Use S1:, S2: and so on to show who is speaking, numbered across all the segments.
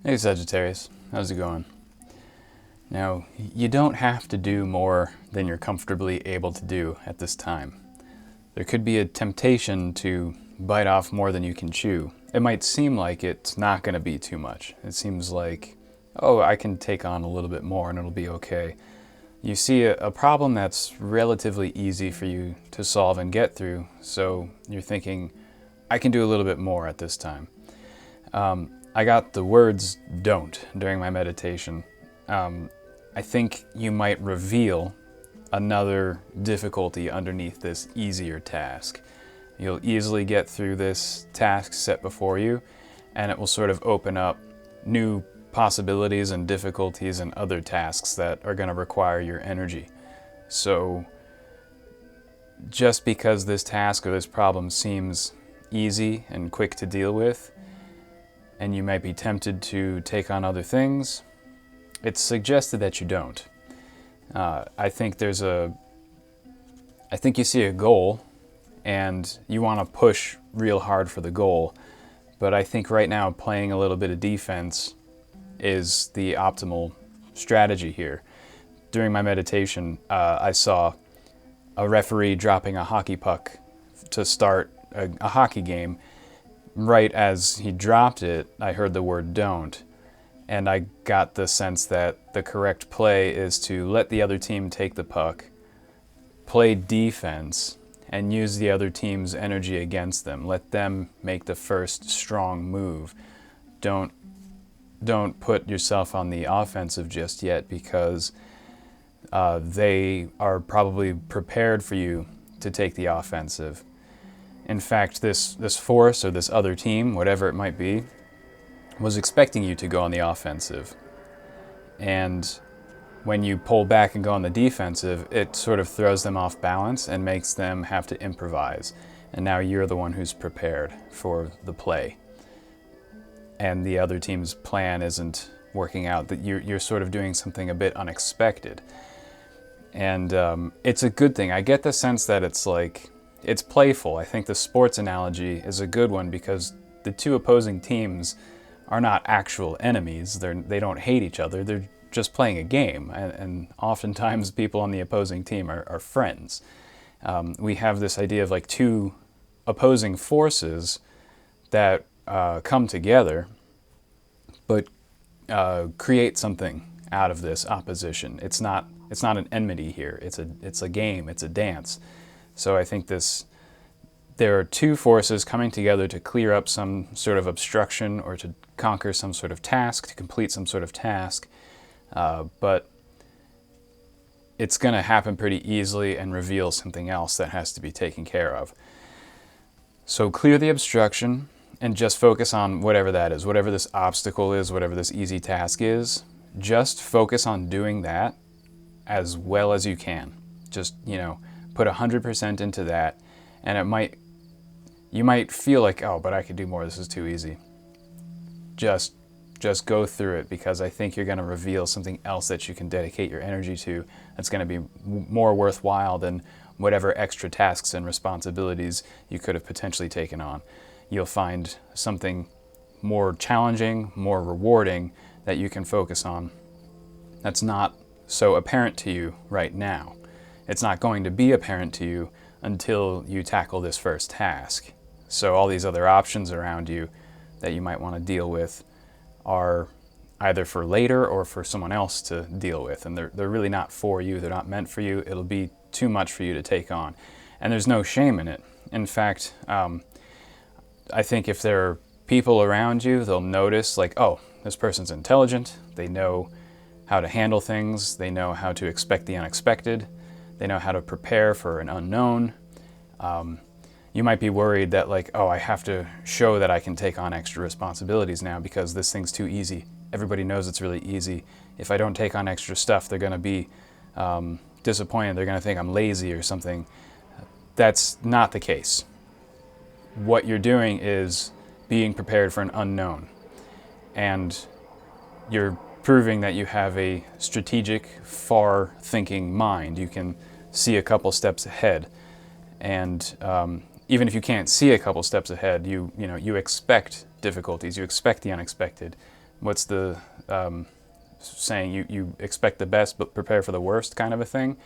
S1: Hey Sagittarius, how's it going? Now, you don't have to do more than you're comfortably able to do at this time. There could be a temptation to bite off more than you can chew. It might seem like it's not going to be too much. It seems like, oh, I can take on a little bit more and it'll be okay. You see a problem that's relatively easy for you to solve and get through, so you're thinking, I can do a little bit more at this time. I got the words "don't" during my meditation. I think you might reveal another difficulty underneath this easier task. You'll easily get through this task set before you, and it will sort of open up new possibilities and difficulties and other tasks that are going to require your energy. So just because this task or this problem seems easy and quick to deal with, and you might be tempted to take on other things, it's suggested that you don't. I think you see a goal and you want to push real hard for the goal, but I think right now playing a little bit of defense is the optimal strategy here. During my meditation, I saw a referee dropping a hockey puck to start a hockey game. Right as he dropped it, I heard the word "don't," and I got the sense that the correct play is to let the other team take the puck, play defense, and use the other team's energy against them. Let them make the first strong move. Don't put yourself on the offensive just yet, because they are probably prepared for you to take the offensive. In fact, this force or this other team, whatever it might be, was expecting you to go on the offensive. And when you pull back and go on the defensive, it sort of throws them off balance and makes them have to improvise. And now you're the one who's prepared for the play. And the other team's plan isn't working out, that you're sort of doing something a bit unexpected. And it's a good thing. I get the sense that it's playful. I think the sports analogy is a good one, because the two opposing teams are not actual enemies. They don't hate each other. They're just playing a game. And oftentimes people on the opposing team are friends. We have this idea of like two opposing forces that come together, but create something out of this opposition. It's not an enmity here. It's a game. It's a dance. So I think there are two forces coming together to clear up some sort of obstruction or to conquer some sort of task, to complete some sort of task. But it's going to happen pretty easily and reveal something else that has to be taken care of. So clear the obstruction and just focus on whatever that is, whatever this obstacle is, whatever this easy task is. Just focus on doing that as well as you can. Just, put 100% into that, and you might feel like, oh, but I could do more, this is too easy. Just go through it, because I think you're going to reveal something else that you can dedicate your energy to that's going to be more worthwhile than whatever extra tasks and responsibilities you could have potentially taken on. You'll find something more challenging, more rewarding that you can focus on that's not so apparent to you right now. It's not going to be apparent to you until you tackle this first task. So all these other options around you that you might want to deal with are either for later or for someone else to deal with. And they're really not for you. They're not meant for you. It'll be too much for you to take on. And there's no shame in it. In fact, I think if there are people around you, they'll notice like, oh, this person's intelligent. They know how to handle things. They know how to expect the unexpected. They know how to prepare for an unknown. You might be worried that like, oh, I have to show that I can take on extra responsibilities now because this thing's too easy. Everybody knows it's really easy. If I don't take on extra stuff, they're going to be disappointed. They're going to think I'm lazy or something. That's not the case. What you're doing is being prepared for an unknown. And you're proving that you have a strategic, far-thinking mind. You can see a couple steps ahead. And even if you can't see a couple steps ahead, you expect difficulties, you expect the unexpected. what's the saying? You expect the best but prepare for the worst, kind of a thing.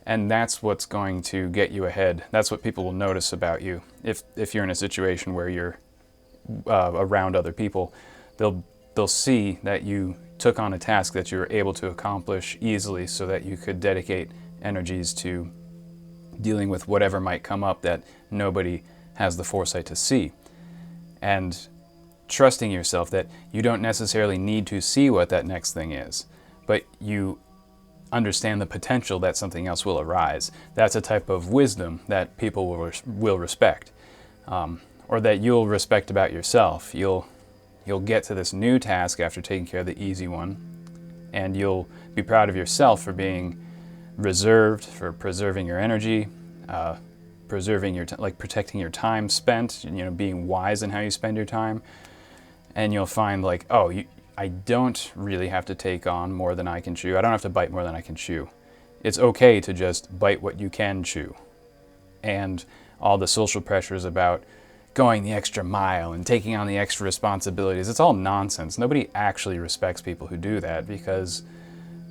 S1: And that's what's going to get you ahead. That's what people will notice about you. If you're in a situation where you're around other people, they'll see that you took on a task that you were able to accomplish easily, so that you could dedicate energies to dealing with whatever might come up that nobody has the foresight to see. And trusting yourself that you don't necessarily need to see what that next thing is, but you understand the potential that something else will arise. That's a type of wisdom that people will respect, or that you'll respect about yourself. You'll get to this new task after taking care of the easy one, and you'll be proud of yourself for being reserved, for preserving your energy, preserving your protecting your time spent. Being wise in how you spend your time, and you'll find like, oh, I don't really have to take on more than I can chew. I don't have to bite more than I can chew. It's okay to just bite what you can chew. And all the social pressures about going the extra mile and taking on the extra responsibilities, it's all nonsense. Nobody actually respects people who do that, because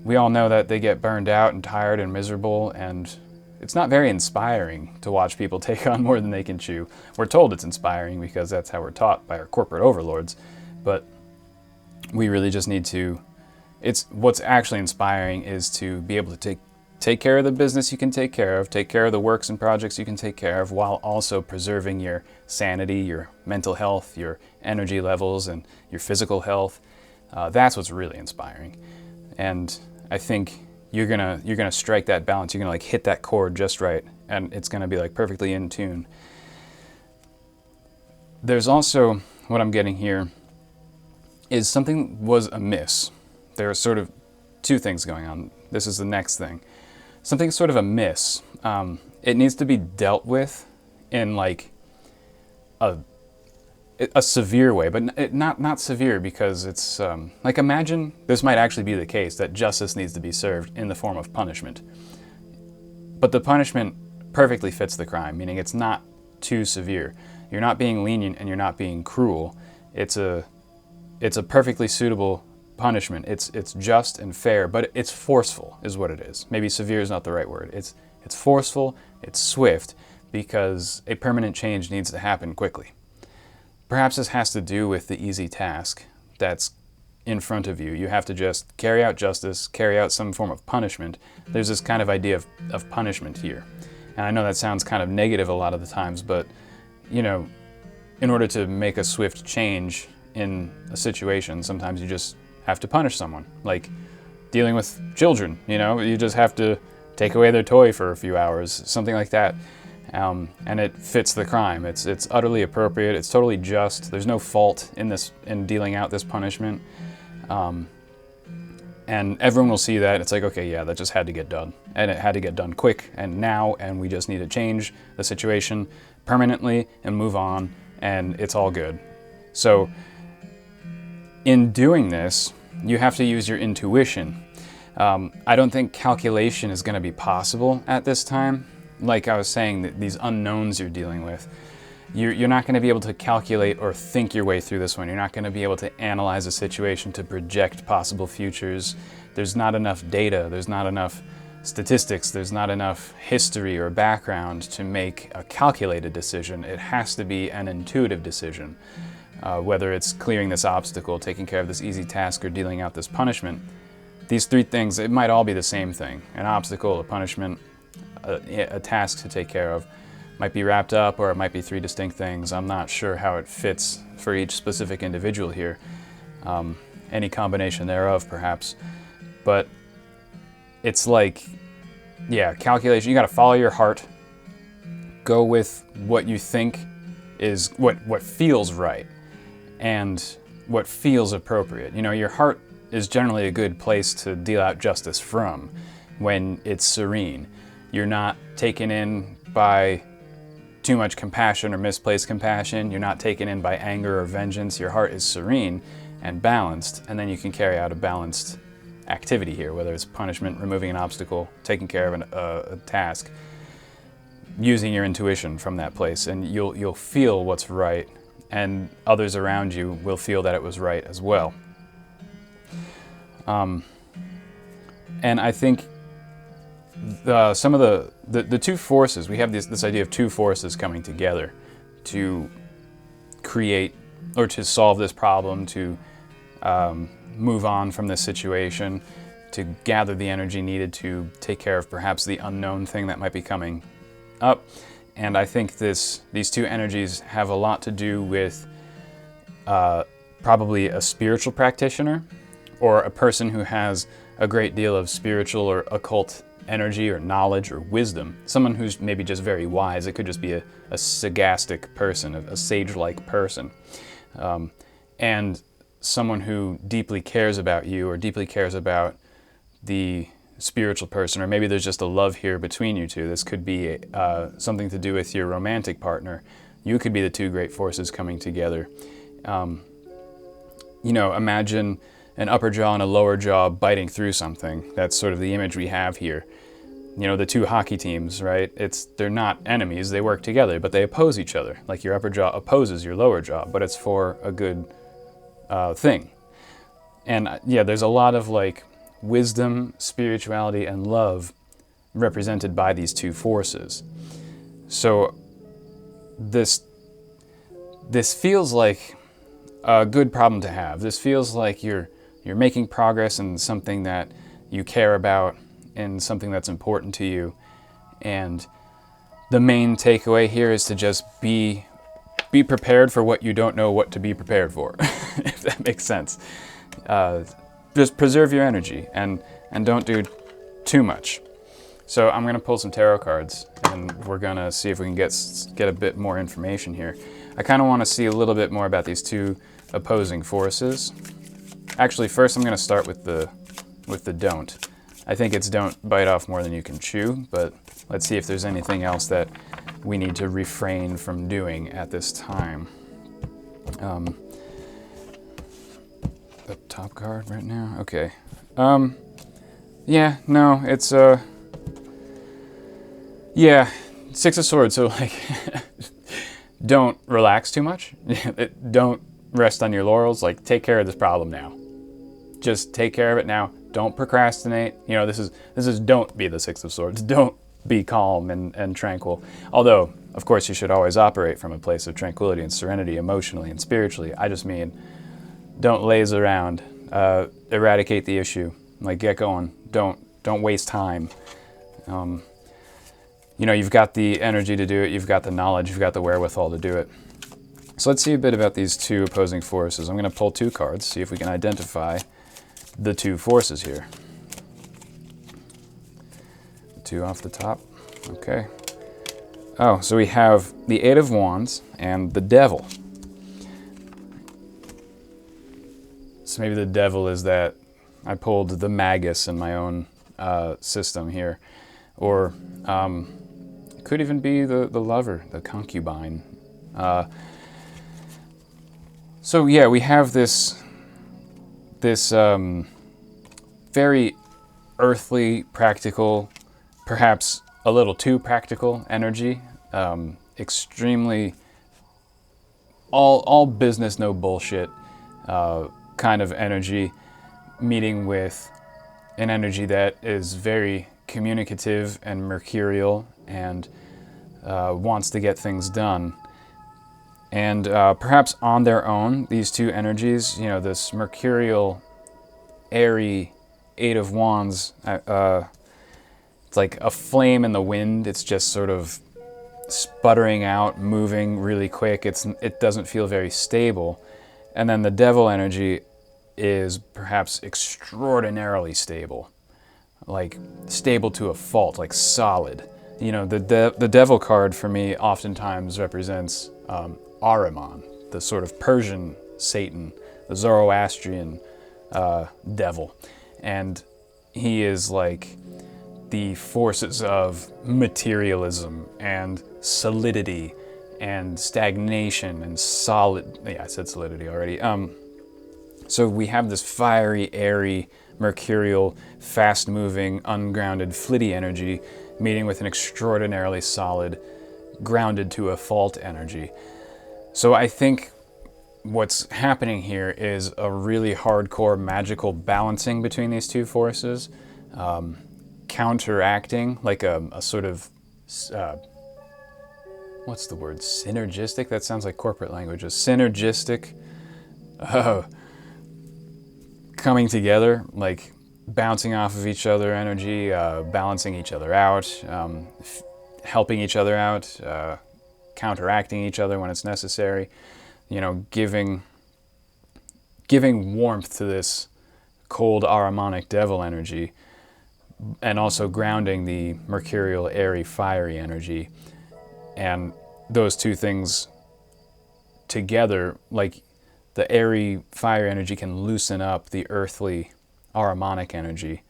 S1: we all know that they get burned out and tired and miserable, and it's not very inspiring to watch people take on more than they can chew. We're told it's inspiring because that's how we're taught by our corporate overlords, but we really just need to, what's actually inspiring is to be able to take care of the business you can take care of the works and projects you can take care of, while also preserving your sanity, your mental health, your energy levels, and your physical health. That's what's really inspiring. And I think you're gonna strike that balance. You're gonna hit that chord just right, and it's gonna be perfectly in tune. There's also, what I'm getting here is something was amiss. There are sort of two things going on. This is the next thing. Something's sort of amiss. It needs to be dealt with in a severe way, but not severe, because it's imagine this might actually be the case, that justice needs to be served in the form of punishment. But the punishment perfectly fits the crime, meaning it's not too severe. You're not being lenient and you're not being cruel. It's a perfectly suitable punishment. It's just and fair, but it's forceful is what it is. Maybe severe is not the right word. It's forceful, it's swift, because a permanent change needs to happen quickly. Perhaps this has to do with the easy task that's in front of you. You have to just carry out justice, carry out some form of punishment. There's this kind of idea of punishment here. And I know that sounds kind of negative a lot of the times, but in order to make a swift change in a situation, sometimes you just have to punish someone. Like dealing with children, you just have to take away their toy for a few hours, something like that. And it fits the crime. It's utterly appropriate. It's totally just. There's no fault in dealing out this punishment. And everyone will see that. It's like, okay, yeah, that just had to get done. And it had to get done quick and now, and we just need to change the situation permanently and move on, and it's all good. So in doing this, you have to use your intuition. I don't think calculation is going to be possible at this time. Like I was saying, these unknowns you're dealing with, you're not going to be able to calculate or think your way through this one. You're not going to be able to analyze a situation to project possible futures. There's not enough data. There's not enough statistics. There's not enough history or background to make a calculated decision. It has to be an intuitive decision. Whether it's clearing this obstacle, taking care of this easy task, or dealing out this punishment. These three things, it might all be the same thing. An obstacle, a punishment, a task to take care of. Might be wrapped up, or it might be three distinct things. I'm not sure how it fits for each specific individual here. Any combination thereof, perhaps. But it's calculation. You got to follow your heart. Go with what you think is what feels right and what feels appropriate. Your heart is generally a good place to deal out justice from when it's serene. You're not taken in by too much compassion or misplaced compassion. You're not taken in by anger or vengeance. Your heart is serene and balanced, and then you can carry out a balanced activity here, whether it's punishment, removing an obstacle, taking care of a task, using your intuition from that place, and you'll feel what's right, and others around you will feel that it was right as well. And I think some of the two forces, we have this idea of two forces coming together to create or to solve this problem, to move on from this situation, to gather the energy needed to take care of perhaps the unknown thing that might be coming up. And I think these two energies have a lot to do with probably a spiritual practitioner or a person who has a great deal of spiritual or occult energy or knowledge or wisdom. Someone who's maybe just very wise. It could just be a sagastic person, a sage-like person. And someone who deeply cares about you or deeply cares about the spiritual person, or maybe there's just a love here between you two. This could be something to do with your romantic partner. You could be the two great forces coming together. Imagine an upper jaw and a lower jaw biting through something. That's sort of the image we have here. The two hockey teams, right? They're not enemies, they work together, but they oppose each other. Like your upper jaw opposes your lower jaw, but it's for a good thing. And there's a lot of wisdom, spirituality, and love represented by these two forces. So this feels like a good problem to have. This feels like you're making progress in something that you care about, in something that's important to you. And the main takeaway here is to just be prepared for what you don't know what to be prepared for, if that makes sense. Just preserve your energy and don't do too much. So I'm going to pull some tarot cards and we're going to see if we can get a bit more information here. I kind of want to see a little bit more about these two opposing forces. Actually, first I'm going to start with the don't. I think it's don't bite off more than you can chew, but let's see if there's anything else that we need to refrain from doing at this time. The top card right now? Okay. It's Six of Swords, so don't relax too much. Don't rest on your laurels. Take care of this problem now. Just take care of it now. Don't procrastinate. This is don't be the Six of Swords. Don't be calm and tranquil. Although, of course, you should always operate from a place of tranquility and serenity emotionally and spiritually. I just mean, don't laze around. Eradicate the issue. Get going. Don't waste time. You've got the energy to do it. You've got the knowledge. You've got the wherewithal to do it. So let's see a bit about these two opposing forces. I'm going to pull two cards, see if we can identify the two forces here. Two off the top. Okay. Oh, so we have the Eight of Wands and the Devil. So maybe the Devil is that I pulled the Magus in my own system here. Or it could even be the lover, the concubine. We have this very earthly, practical, perhaps a little too practical energy. Extremely all business, no bullshit kind of energy, meeting with an energy that is very communicative and mercurial and wants to get things done. And perhaps on their own, these two energies, this mercurial, airy Eight of Wands, it's like a flame in the wind. It's just sort of sputtering out, moving really quick. It doesn't feel very stable. And then the Devil energy is perhaps extraordinarily stable, stable to a fault, solid. The Devil card for me oftentimes represents Ahriman, the sort of Persian Satan, the Zoroastrian devil. And he is the forces of materialism and solidity and stagnation and solid. Yeah, I said solidity already. So we have this fiery, airy, mercurial, fast-moving, ungrounded, flitty energy meeting with an extraordinarily solid, grounded to a fault energy. So I think what's happening here is a really hardcore magical balancing between these two forces, counteracting, like a sort of, what's the word, synergistic? That sounds like corporate language. A synergistic coming together, like bouncing off of each other energy, balancing each other out, helping each other out, counteracting each other when it's necessary, giving warmth to this cold Ahrimanic devil energy, and also grounding the mercurial, airy, fiery energy. And those two things together, like the airy, fiery energy can loosen up the earthly, Ahrimanic energy.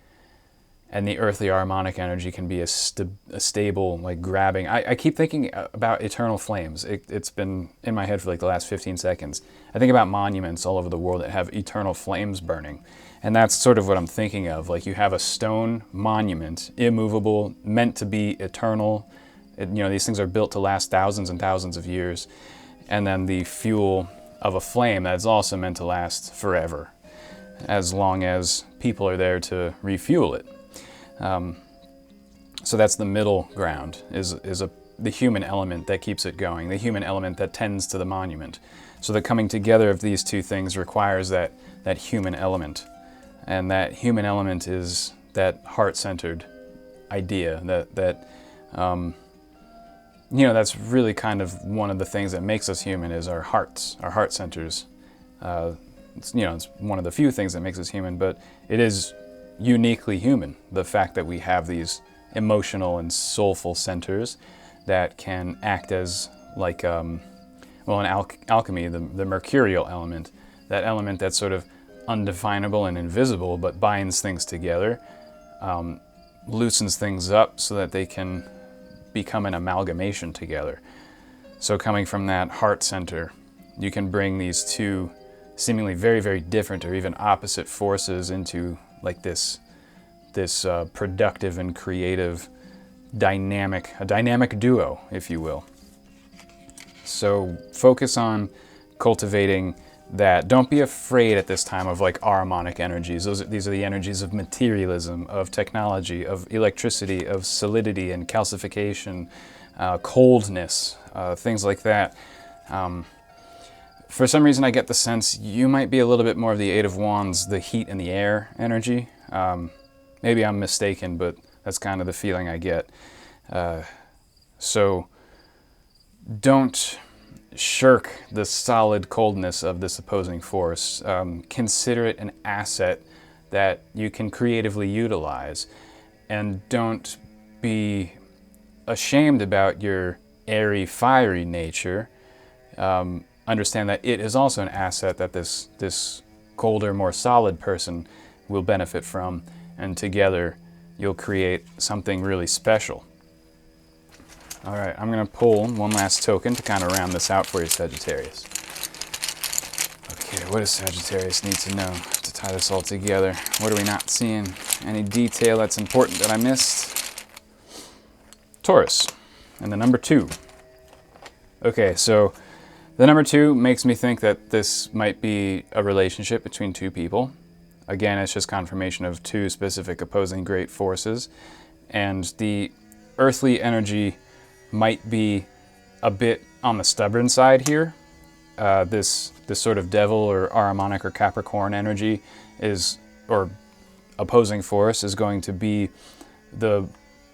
S1: And the earthly Ahrimanic energy can be a stable, like grabbing. I keep thinking about eternal flames. It's been in my head for like the last 15 seconds. I think about monuments all over the world that have eternal flames burning. And that's sort of what I'm thinking of. Like you have a stone monument, immovable, meant to be eternal. These things are built to last thousands and thousands of years. And then the fuel of a flame that's also meant to last forever, as long as people are there to refuel it. So that's the middle ground, is the human element that keeps it going, the human element that tends to the monument. So the coming together of these two things requires that human element. And that human element is that heart-centered idea that's really kind of one of the things that makes us human, is our hearts, our heart centers. It's one of the few things that makes us human, but it is uniquely human, the fact that we have these emotional and soulful centers that can act as like, in alchemy, the mercurial element, that element that's sort of undefinable and invisible, but binds things together, loosens things up so that they can become an amalgamation together. So coming from that heart center, you can bring these two seemingly very, very different or even opposite forces into like this productive and creative a dynamic duo, if you will. So focus on cultivating that. Don't be afraid at this time of like Ahrimanic energies. These are the energies of materialism, of technology, of electricity, of solidity and calcification, coldness, things like that. For some reason I get the sense you might be a little bit more of the Eight of Wands, the heat and the air energy. Maybe I'm mistaken, but that's kind of the feeling I get. So don't shirk the solid coldness of this opposing force. Consider it an asset that you can creatively utilize. And don't be ashamed about your airy, fiery nature. Understand that it is also an asset that this colder, more solid person will benefit from. And together you'll create something really special. All right, I'm going to pull one last token to kind of round this out for you, Sagittarius. Okay, what does Sagittarius need to know to tie this all together? What are we not seeing? Any detail that's important that I missed? Taurus, and the number 2. Okay, so the number 2 makes me think that this might be a relationship between two people. Again, it's just confirmation of two specific opposing great forces. And the earthly energy might be a bit on the stubborn side here. This sort of devil or Ahrimanic or Capricorn energy or opposing force is going to be the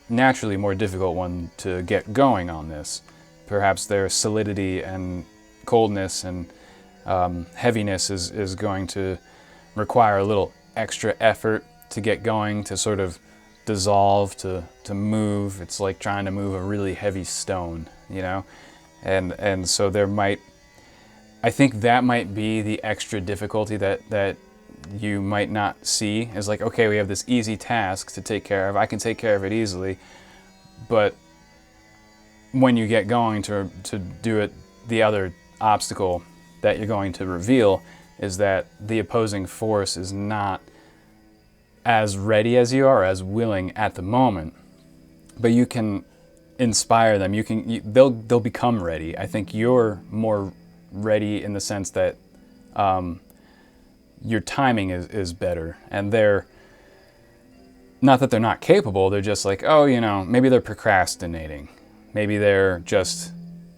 S1: naturally more difficult one to get going on this. Perhaps their solidity and coldness and heaviness is going to require a little extra effort to get going, to sort of dissolve, to move. It's like trying to move a really heavy stone, and so I think that might be the extra difficulty that you might not see, is like, okay, we have this easy task to take care of, I can take care of it easily, but when you get going to do it, the other obstacle that you're going to reveal is that the opposing force is not as ready as you are, as willing at the moment, but you can inspire them. They'll become ready. I think you're more ready in the sense that your timing is better. And they're, not that they're not capable, they're just like, oh, you know, maybe they're procrastinating. Maybe they're just,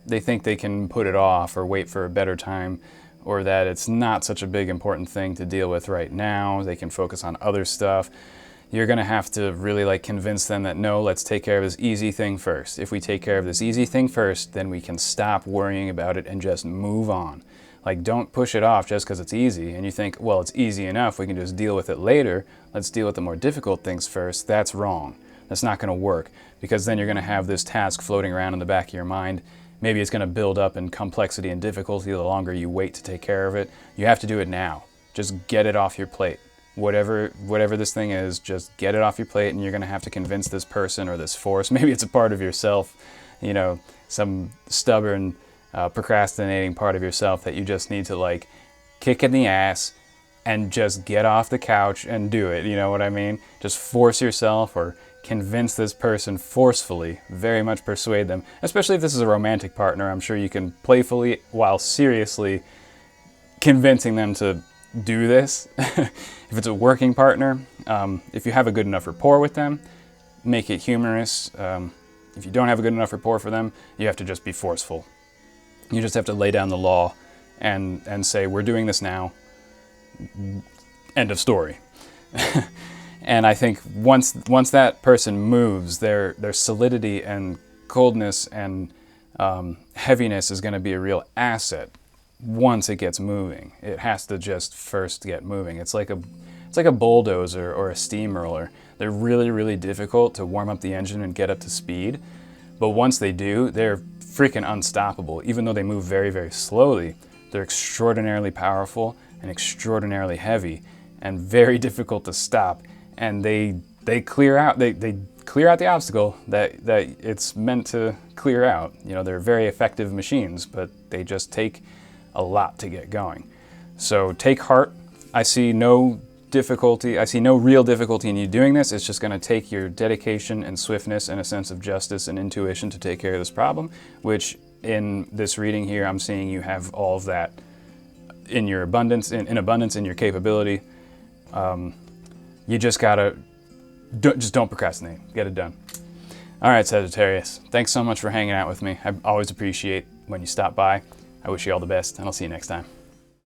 S1: they think they can put it off or wait for a better time, or that it's not such a big important thing to deal with right now. They can focus on other stuff. You're gonna have to really like convince them that no, let's take care of this easy thing first. If we take care of this easy thing first, then we can stop worrying about it and just move on. Like, don't push it off just because it's easy and you think, well, it's easy enough, we can just deal with it later. Let's deal with the more difficult things first. That's wrong. That's not gonna work, because then you're gonna have this task floating around in the back of your mind. Maybe it's gonna build up in complexity and difficulty the longer you wait to take care of it. You have to do it now. Just get it off your plate. Whatever this thing is, just get it off your plate, and you're gonna have to convince this person or this force. Maybe it's a part of yourself, you know, some stubborn, procrastinating part of yourself that you just need to like kick in the ass and just get off the couch and do it. You know what I mean? Just force yourself, or convince this person forcefully, very much persuade them. Especially if this is a romantic partner, I'm sure you can playfully while seriously convincing them to do this. If it's a working partner, if you have a good enough rapport with them, make it humorous. If you don't have a good enough rapport for them, you have to just be forceful. You just have to lay down the law and say, we're doing this now, end of story. And I think once that person moves, their solidity and coldness and heaviness is going to be a real asset. Once it gets moving, it has to just first get moving. It's like a bulldozer or a steamroller. They're really, really difficult to warm up the engine and get up to speed. But once they do, they're freaking unstoppable. Even though they move very, very slowly, they're extraordinarily powerful and extraordinarily heavy and very difficult to stop. And they clear out the obstacle that it's meant to clear out. You know, they're very effective machines, but they just take a lot to get going. So take heart. I see no real difficulty in you doing this. It's just going to take your dedication and swiftness and a sense of justice and intuition to take care of this problem, which in this reading here, I'm seeing you have all of that in your abundance, in abundance, in your capability. You just gotta, just don't procrastinate. Get it done. All right, Sagittarius. Thanks so much for hanging out with me. I always appreciate when you stop by. I wish you all the best, and I'll see you next time.